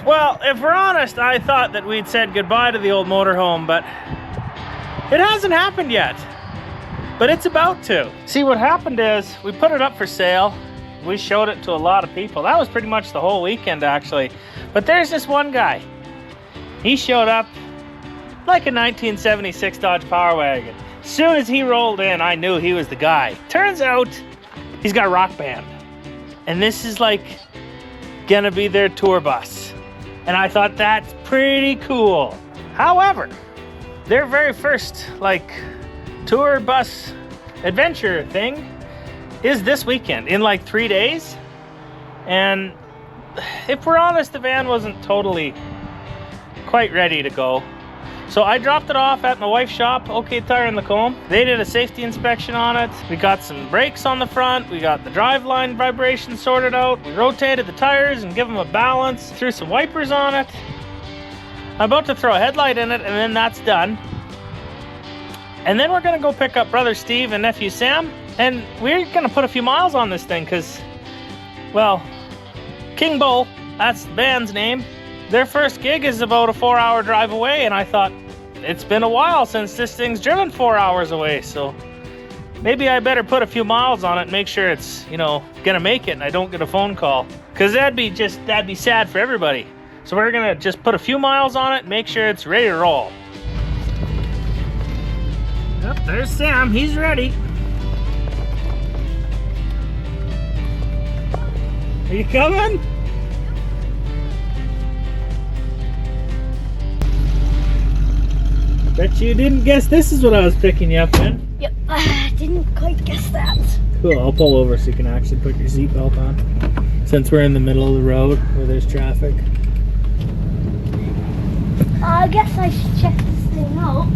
Well, if we're honest, I thought that we'd said goodbye to the old motorhome, but it hasn't happened yet. But it's about to. See, what happened is we put it up for sale. We showed it to a lot of people. That was pretty much the whole weekend, actually. But there's this one guy. He showed up like a 1976 Dodge Power Wagon. As soon as he rolled in, I knew he was the guy. Turns out, he's got a rock band. And this is like gonna be their tour bus. And I thought that's pretty cool. However, their very first like tour bus adventure thing is this weekend in like 3 days. And if we're honest, the van wasn't totally quite ready to go. So I dropped it off at my wife's shop, OK Tire in Lacombe. They did a safety inspection on it. We got some brakes on the front. We got the driveline vibration sorted out. We rotated the tires and give them a balance. Threw some wipers on it. I'm about to throw a headlight in it, and then that's done. And then we're gonna go pick up brother Steve and nephew Sam, and we're gonna put a few miles on this thing because, well, King Bull, that's the band's name. Their first gig is about a 4-hour drive away, and I thought, it's been a while since this thing's driven 4 hours away, so maybe I better put a few miles on it and make sure it's, you know, gonna make it and I don't get a phone call. Because that'd be sad for everybody. So we're gonna just put a few miles on it and make sure it's ready to roll. Yep, there's Sam, he's ready. Are you coming? Bet you didn't guess this is what I was picking you up in. Yep, I didn't quite guess that. Cool, I'll pull over so you can actually put your seatbelt on. Since we're in the middle of the road where there's traffic. I guess I should check this thing out.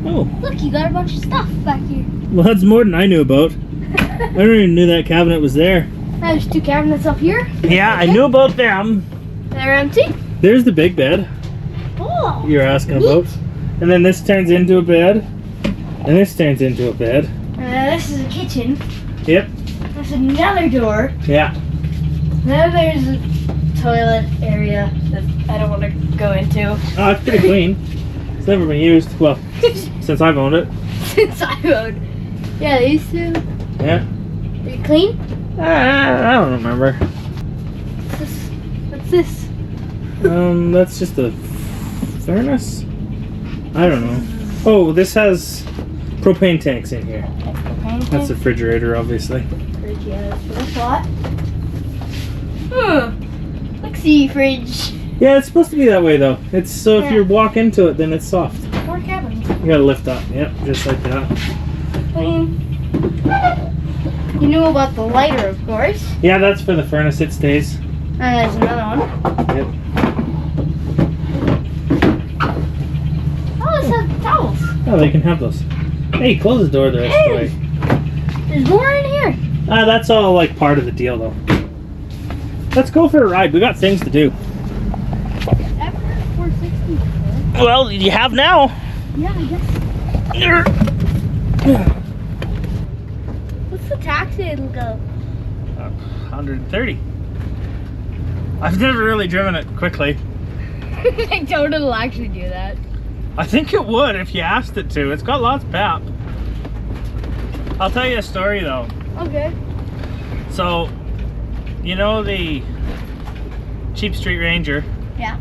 Oh. Look, you got a bunch of stuff back here. Well, that's more than I knew about. I never even knew that cabinet was there. There's 2 cabinets up here. Yeah, I knew about them. They're empty. There's the big bed Oh. you're asking about. And then this turns into a bed. And this turns into a bed. This is a kitchen. Yep. There's another door. Yeah. Then there's a toilet area that I don't want to go into. Oh, it's pretty clean. It's never been used. Well, since I've owned it. Since I owned. Yeah, these two. Yeah. Are you clean? I don't remember. What's this? That's just a furnace? I don't know. Oh, this has propane tanks in here. That's a refrigerator, obviously. Fridge, yeah, that's what I thought. Let's see, fridge. Yeah, it's supposed to be that way though. It's so if you walk into it, then it's soft. 4 cabins. You gotta lift up. Yep, just like that. You knew about the lighter, of course. Yeah, that's for the furnace. It stays. And there's another one. Yep. Oh, this has towels. Oh, they can have those. Hey, close the door the rest of the way. There's more in here. That's all like part of the deal though. Let's go for a ride. We got things to do. Ever 460 before? Well, you have now. Yeah, I guess. What's the taxi it'll go? 130. I've never really driven it quickly. I doubt it'll actually do that. I think it would if you asked it to. It's got lots of pep. I'll tell you a story though. Okay. So, you know the Cheap Street Ranger? Yeah.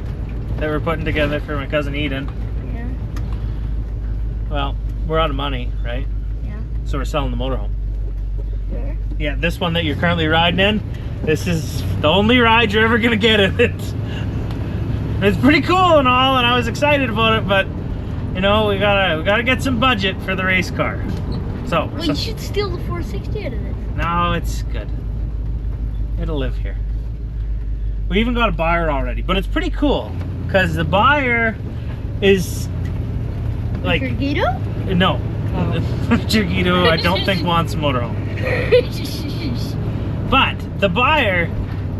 That we're putting together for my cousin Eden? Yeah. Well, we're out of money, right? Yeah. So we're selling the motorhome. Sure. Yeah, this one that you're currently riding in, this is the only ride you're ever gonna get in it. It's pretty cool and all, and I was excited about it, but you know, we gotta get some budget for the race car. So Well, you should steal the 460 out of this. no, it's good. It'll live here. We even got a buyer already, but it's pretty cool because the buyer is like Guido? no. Oh. Guido, I don't think wants a motorhome. But the buyer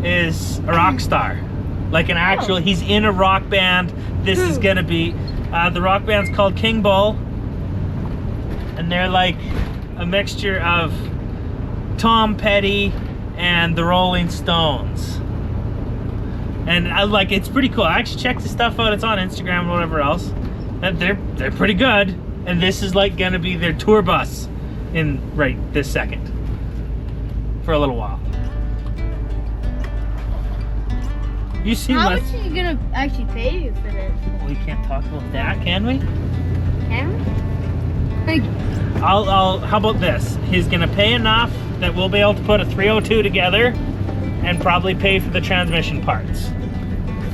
is a rock star. Like an actual, he's in a rock band. This is gonna be, the rock band's called King Bull. And they're like a mixture of Tom Petty and the Rolling Stones. And I like, it's pretty cool. I actually checked the stuff out. It's on Instagram or whatever else. And they're pretty good. And this is like gonna be their tour bus in right this second for a little while. You see How what? much are you gonna actually pay you for this? We can't talk about that, can we? Can we? Like, How about this? He's gonna pay enough that we'll be able to put a 302 together and probably pay for the transmission parts.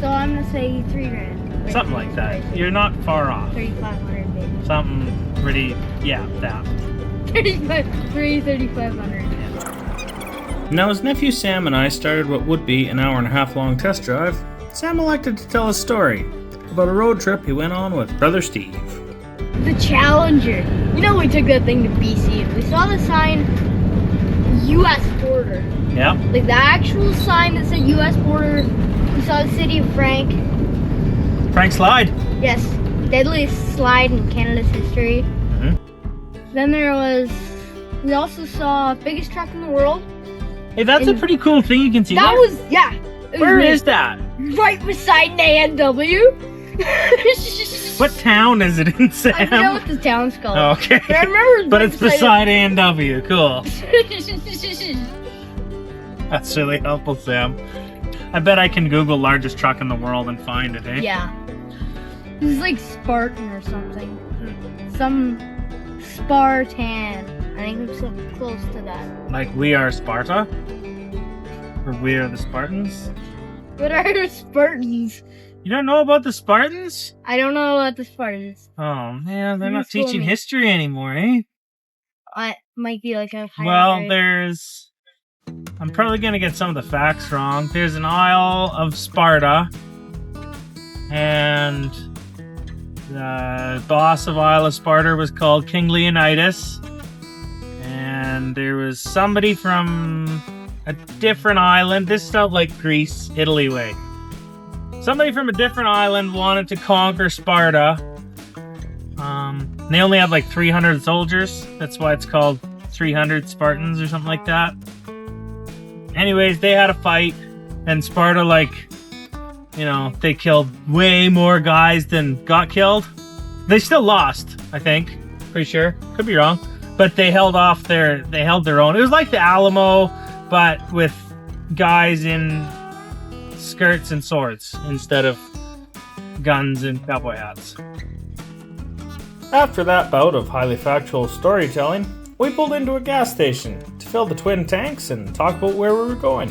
so I'm gonna say $3,000. Something like that. You're not far off. 3,500, baby. Something pretty, yeah, that. 3,500. Now, as nephew Sam and I started what would be an hour-and-a-half long test drive, Sam elected to tell a story about a road trip he went on with brother Steve. The Challenger. You know, we took that thing to BC and we saw the sign U.S. border. Yeah. Like the actual sign that said U.S. border. We saw the city of Frank. Frank Slide. Yes, deadliest slide in Canada's history. Mm-hmm. Then we also saw biggest truck in the world. Hey, that's a pretty cool thing you can see. That was, yeah. Where is that? Right beside an A&W. What town is it in, Sam? I don't know what the town's called. Oh, okay. But I remember But it's beside A&W. Cool. That's really helpful, Sam. I bet I can Google largest truck in the world and find it, eh? Yeah. This is like Spartan or something. Some Spartan. I think I'm so close to that. Like we are Sparta? Or we are the Spartans? What are the Spartans? You don't know about the Spartans? I don't know about the Spartans. Oh man, they're You not told teaching me. history anymore, eh? It might be like a higher Well, grade. I'm probably gonna get some of the facts wrong. There's an Isle of Sparta, and the boss of Isle of Sparta was called King Leonidas, and there was somebody from a different island. This is out like Greece, Italy way. Somebody from a different island wanted to conquer Sparta. They only had like 300 soldiers. That's why it's called 300 Spartans or something like that. Anyways, they had a fight, and Sparta, they killed way more guys than got killed. They still lost, I think. Pretty sure. Could be wrong. But they held their own. It was like the Alamo, but with guys in skirts and swords instead of guns and cowboy hats. After that bout of highly factual storytelling, we pulled into a gas station to fill the twin tanks and talk about where we were going.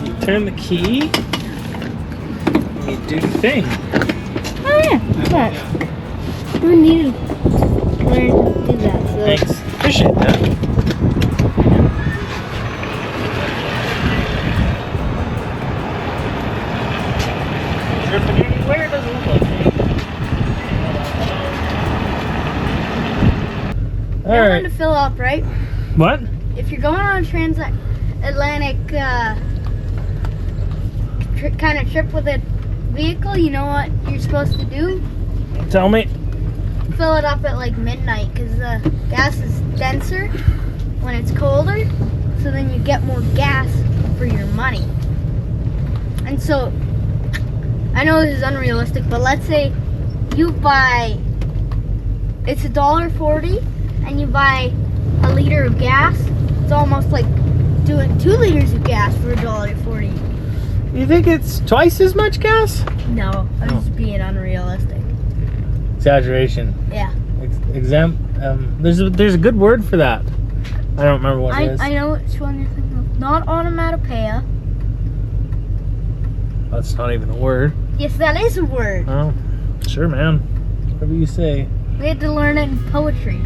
You turn the key, you do the thing. Oh yeah, what's that? We need to learn to do that. So. Thanks. Appreciate that. Dripping anywhere doesn't look like it. You're going to fill up, right? What? If you're going on a transatlantic kind of trip with a vehicle, you know what you're supposed to do? Tell me. Fill it up at like midnight because the gas is denser when it's colder, so then you get more gas for your money. And so, I know this is unrealistic, but let's say you buy, it's $1.40 and you buy a liter of gas. It's almost like doing 2 liters of gas for $1.40. You think it's twice as much gas? No, I'm just being unrealistic. Exaggeration. Yeah. There's a good word for that. I don't remember what it is. I know which one you're thinking of. Not onomatopoeia. That's not even a word. Yes, that is a word. Oh, sure, man. Whatever you say. We had to learn it in poetry.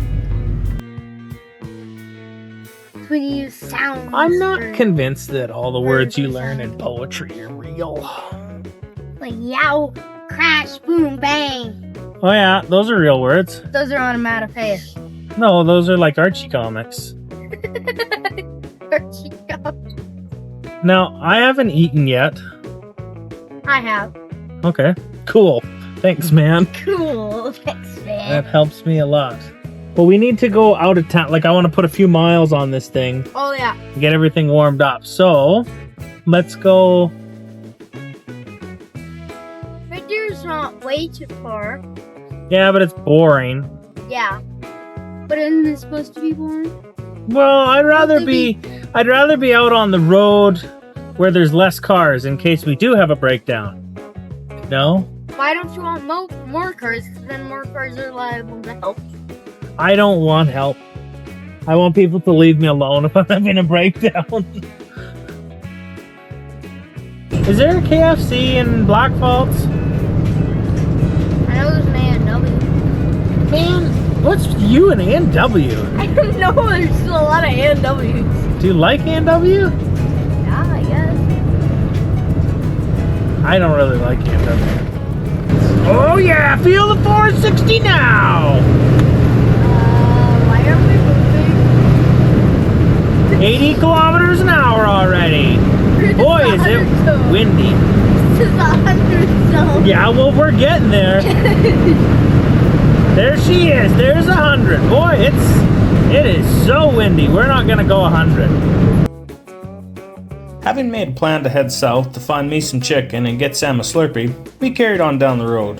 When you use sounds. I'm not or, convinced that all the words you learn in poetry are real. like yow, crash, boom, bang. Oh yeah, those are real words. Those are onomatopoeia. No, those are like Archie comics. Now, I haven't eaten yet. I have. Okay, cool. Thanks, man. Cool. Thanks, man. That helps me a lot. Well, we need to go out of town. Like, I want to put a few miles on this thing. Oh, yeah. Get everything warmed up. So, let's go. Red Deer's not way too far. Yeah, but it's boring. Yeah. But isn't it supposed to be boring? Well, I'd rather be out on the road where there's less cars in case we do have a breakdown. No? Why don't you want more cars? Then more cars are liable to help. I don't want help. I want people to leave me alone if I'm having a breakdown. Is there a KFC in Black Falls? I know there's an A&W. Man, what's you and A&W? I don't know. There's still a lot of A&Ws. Do you like A&W? Yeah, I guess. I don't really like A&W. Oh yeah, feel the 460 now! Why are we moving? 80 kilometers an hour already. Boy, is it windy. This is 100 zone. Yeah, well, we're getting there. There she is. There's 100. Boy, it is so windy. We're not gonna go 100. Having made a plan to head south to find me some chicken and get Sam a Slurpee, we carried on down the road.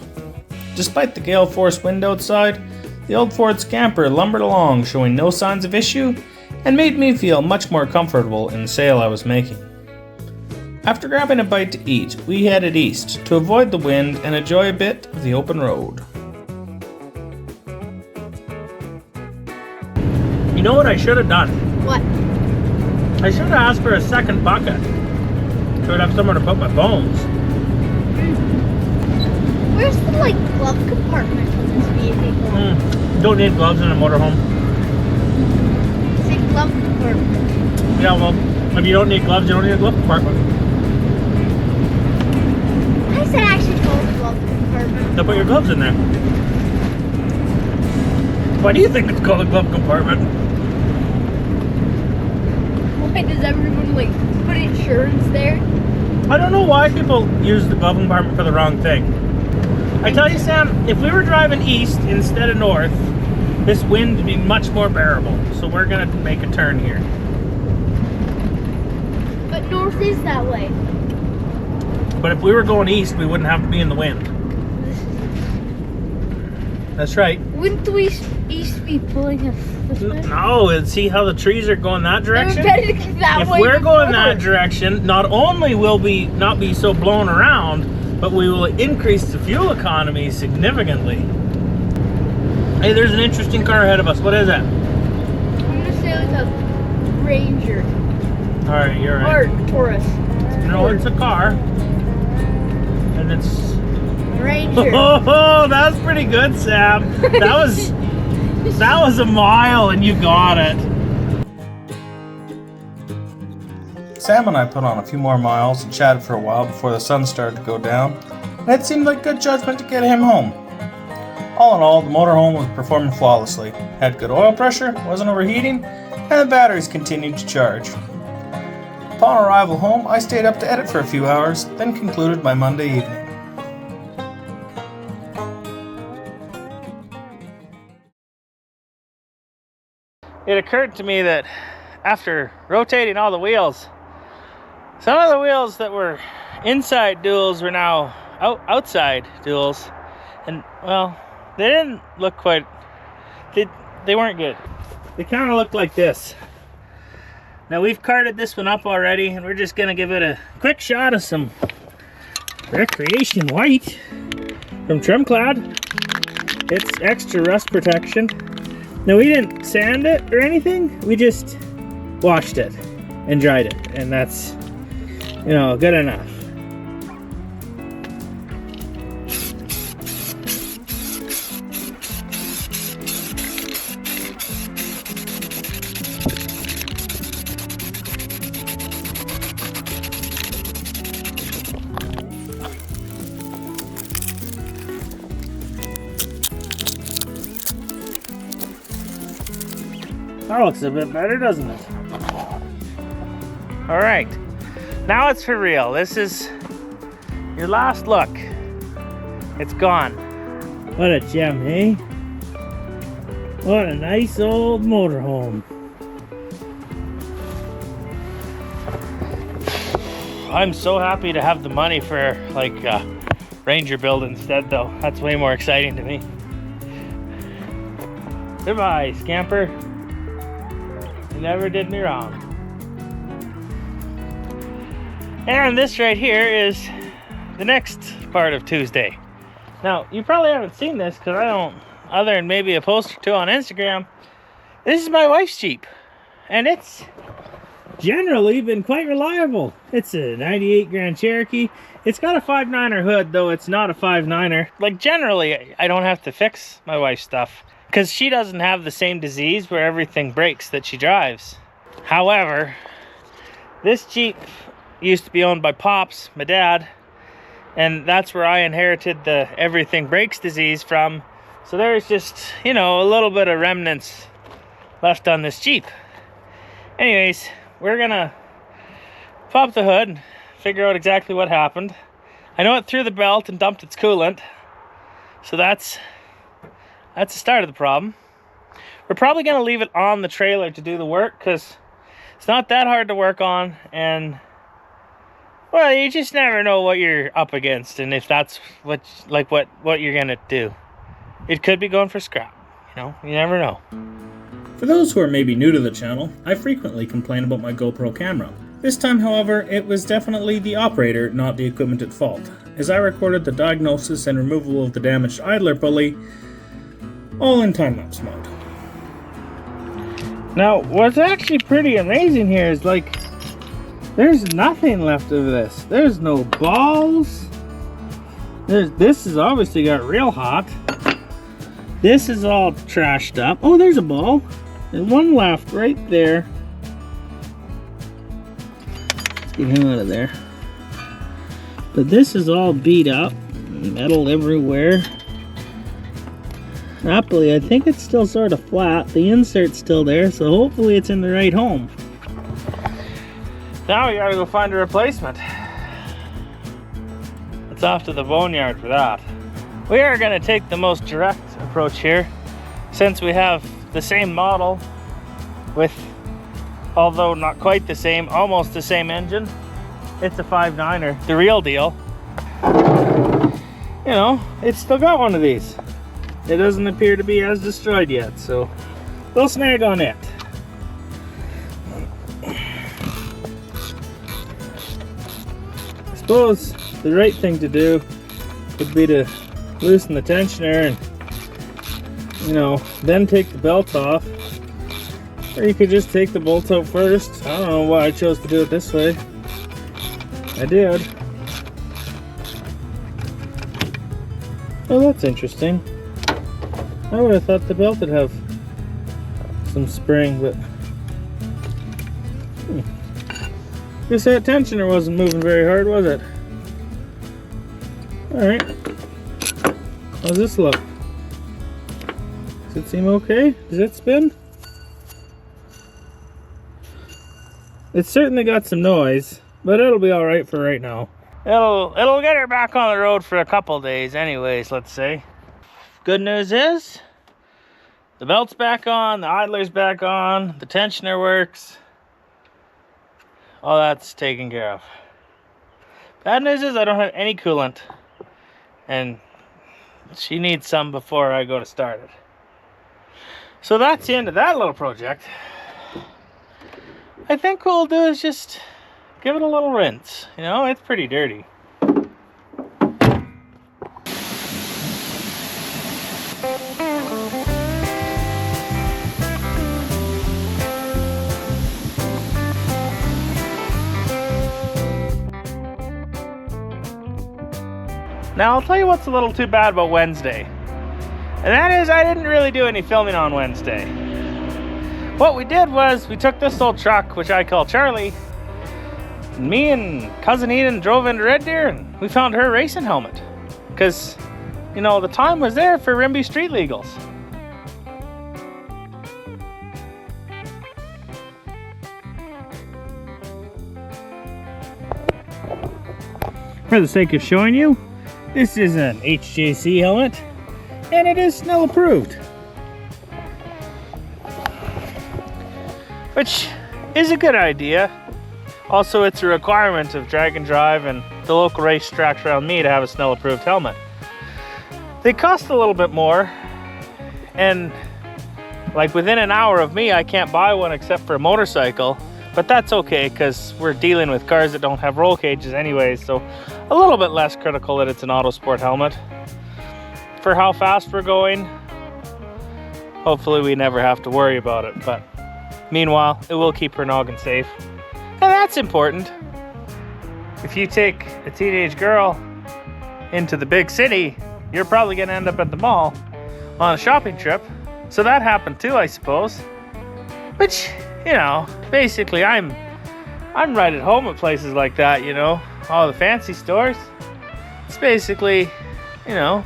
Despite the gale force wind outside, the old Ford Scamper lumbered along, showing no signs of issue, and made me feel much more comfortable in the sail I was making. After grabbing a bite to eat, we headed east to avoid the wind and enjoy a bit of the open road. You know what I should have done? What? I should have asked for a second bucket. So I'd have somewhere to put my bones. Where's the glove compartment on this vehicle? Don't need gloves in a motorhome. It's a glove compartment. Yeah, well, if you don't need gloves, you don't need a glove compartment. I said actually called a glove compartment. They'll put your gloves in there. Why do you think it's called a glove compartment? Why does everyone put insurance there? I don't know why people use the glove compartment for the wrong thing. I tell you, Sam, if we were driving east instead of north, this wind would be much more bearable. So we're gonna make a turn here. But north is that way. But if we were going east, we wouldn't have to be in the wind. That's right. Wouldn't the east be pulling us this way? No, and see how the trees are going that direction? If Way we're going before. that direction, not only will we not be so blown around, but we will increase the fuel economy significantly. Hey, there's an interesting car ahead of us. What is that? I'm gonna say a Ranger. All right, you're right. Or Taurus. No, it's a car. And it's... Ranger. Oh, that's pretty good, Sam. That was a mile and you got it. Sam and I put on a few more miles and chatted for a while before the sun started to go down, and it seemed like good judgment to get him home. All in all, the motorhome was performing flawlessly, had good oil pressure, wasn't overheating, and the batteries continued to charge. Upon arrival home, I stayed up to edit for a few hours, then concluded my Monday evening. It occurred to me that after rotating all the wheels, some of the wheels that were inside duals were now outside duals, and well, they didn't look quite, they weren't good. They kind of looked like this. Now we've carted this one up already, and we're just gonna give it a quick shot of some Recreation White from Trimclad. It's extra rust protection. Now we didn't sand it or anything, we just washed it and dried it, and that's, you know, good enough. That looks a bit better, doesn't it? All right, now it's for real. This is your last look. It's gone. What a gem, hey? What a nice old motorhome. I'm so happy to have the money for like Ranger build instead though. That's way more exciting to me. Goodbye, Scamper. You never did me wrong. And this right here is the next part of Tuesday. Now, you probably haven't seen this because I don't, other than maybe a post or two on Instagram. This is my wife's Jeep. And it's generally been quite reliable. It's a 98 Grand Cherokee. It's got a 5.9er hood, though it's not a 5.9er. Like, generally, I don't have to fix my wife's stuff because she doesn't have the same disease where everything breaks that she drives. However, this Jeep used to be owned by Pops, my dad, and that's where I inherited the everything breaks disease from. So there's just, you know, a little bit of remnants left on this Jeep. Anyways, we're gonna pop the hood and figure out exactly what happened. I know it threw the belt and dumped its coolant, so that's the start of the problem. We're probably gonna leave it on the trailer to do the work because it's not that hard to work on, and well, you just never know what you're up against and if that's what you're gonna do. It could be going for scrap, you know, you never know. For those who are maybe new to the channel, I frequently complain about my GoPro camera. This time, however, it was definitely the operator, not the equipment at fault, as I recorded the diagnosis and removal of the damaged idler pulley, all in time-lapse mode. Now, what's actually pretty amazing here is like, there's nothing left of this. There's no balls. This has obviously got real hot. This is all trashed up. Oh, there's a ball. There's one left right there. Let's get him out of there. But this is all beat up. Metal everywhere. Happily, I think it's still sort of flat. The insert's still there, so hopefully it's in the right home. Now we gotta go find a replacement. It's off to the boneyard for that. We are gonna take the most direct approach here, since we have the same model with, although not quite the same, almost the same engine. It's a 5.9er, the real deal. You know, it's still got one of these. It doesn't appear to be as destroyed yet, so we'll snag on it. I suppose the right thing to do would be to loosen the tensioner and, you know, then take the belt off. Or you could just take the bolt out first. I don't know why I chose to do it this way. I did. Oh, that's interesting. I would have thought the belt would have some spring, but guess that tensioner wasn't moving very hard, was it? Alright. How's this look? Does it seem okay? Does it spin? It's certainly got some noise, but it'll be alright for right now. It'll get her back on the road for a couple days anyways, let's say. Good news is, the belt's back on, the idler's back on, the tensioner works. All that's taken care of. Bad news is I don't have any coolant, and she needs some before I go to start it. So that's the end of that little project. I think what we'll do is just give it a little rinse. You know, it's pretty dirty. Now, I'll tell you what's a little too bad about Wednesday. And that is, I didn't really do any filming on Wednesday. What we did was, we took this old truck, which I call Charlie, and me and cousin Heathen drove into Red Deer, and we found her racing helmet. Because, you know, the time was there for Rimby Street Legals. For the sake of showing you, this is an HJC helmet, and it is SNELL approved. which is a good idea. Also, it's a requirement of Drag and Drive and the local racetracks around me to have a snow-approved helmet. They cost a little bit more, and like within an hour of me, I can't buy one except for a motorcycle, but that's okay because we're dealing with cars that don't have roll cages anyways, so a little bit less critical that it's an Autosport helmet. For how fast we're going, hopefully we never have to worry about it, but meanwhile, it will keep her noggin safe. And that's important. If you take a teenage girl into the big city, you're probably gonna end up at the mall on a shopping trip. So that happened too, I suppose. Which, you know, basically I'm right at home at places like that, you know, all the fancy stores. It's basically, you know,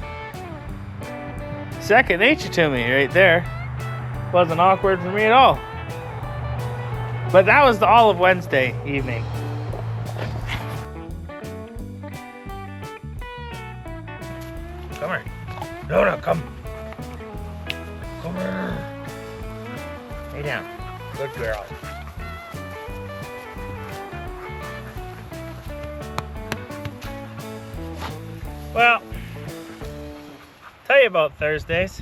second nature to me right there. Wasn't awkward for me at all. But that was all of Wednesday evening. Come here. No, come. Come here. Lay down. Good girl. Well, tell you about Thursdays.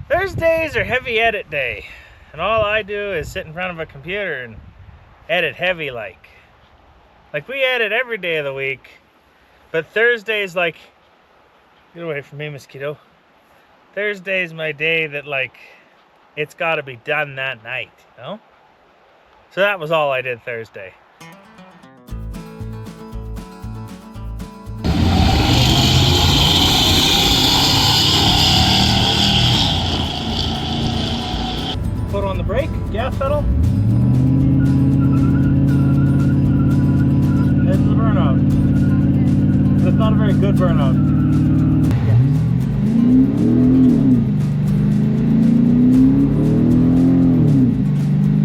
Thursdays are heavy edit day. And all I do is sit in front of a computer and edit heavy like we edit every day of the week. But Thursday's like, get away from me, mosquito. Thursday's my day that like, it's gotta be done that night, you know? So that was all I did Thursday. Foot on the brake, gas pedal. Here's the burnout. That's not a very good burnout.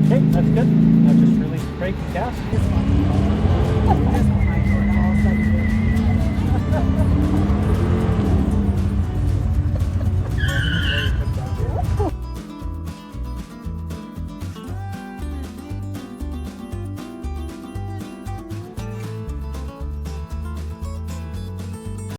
Okay, that's good. Now just release the brake and gas.